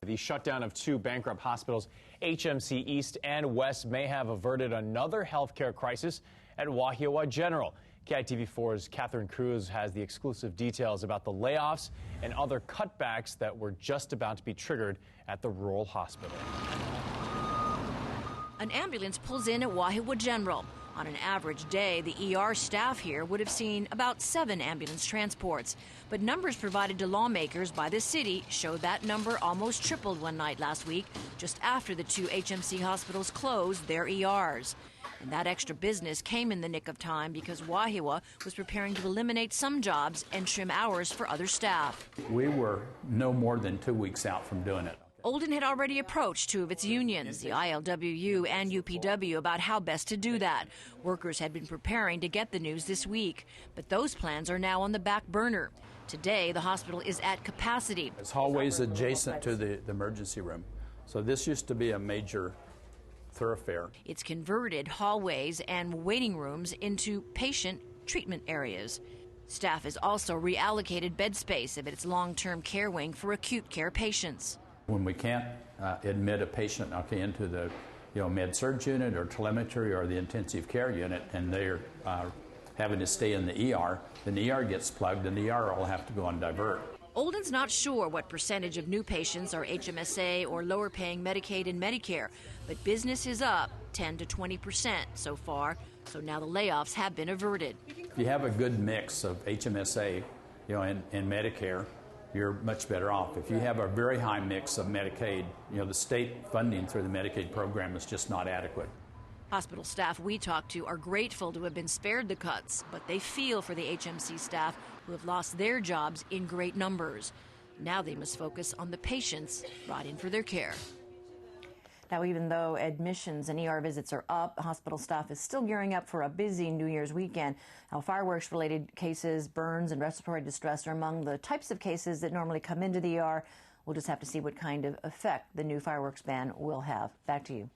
The shutdown of two bankrupt hospitals, HMC East and West, may have averted another healthcare crisis at Wahiawa General. KITV4's Catherine Cruz has the exclusive details about the layoffs and other cutbacks that were just about to be triggered at the rural hospital. An ambulance pulls in at Wahiawa General. On an average day, the ER staff here would have seen about 7 ambulance transports. But numbers provided to lawmakers by the city show that number almost tripled one night last week, just after the 2 HMC hospitals closed their ERs. And that extra business came in the nick of time because Wahiawa was preparing to eliminate some jobs and trim hours for other staff. We were no more than 2 weeks out from doing it. Olden had already approached 2 of its unions, the ILWU and UPW, about how best to do that. Workers had been preparing to get the news this week, but those plans are now on the back burner. Today, the hospital is at capacity. This hallway's adjacent to the emergency room, so this used to be a major thoroughfare. It's converted hallways and waiting rooms into patient treatment areas. Staff has also reallocated bed space of its long-term care wing for acute care patients. When we can't admit a patient into the med-surg unit or telemetry or the intensive care unit, and they're having to stay in the ER, then the ER gets plugged and the ER will have to go on divert. Olden's not sure what percentage of new patients are HMSA or lower-paying Medicaid and Medicare, but business is up 10 to 20% so far, so now the layoffs have been averted. If you have a good mix of HMSA and Medicare, you're much better off. If you have a very high mix of Medicaid, the state funding through the Medicaid program is just not adequate. Hospital staff we talked to are grateful to have been spared the cuts, but they feel for the HMC staff who have lost their jobs in great numbers. Now they must focus on the patients brought in for their care. Now, even though admissions and ER visits are up, hospital staff is still gearing up for a busy New Year's weekend. Now, fireworks-related cases, burns, and respiratory distress are among the types of cases that normally come into the ER. We'll just have to see what kind of effect the new fireworks ban will have. Back to you.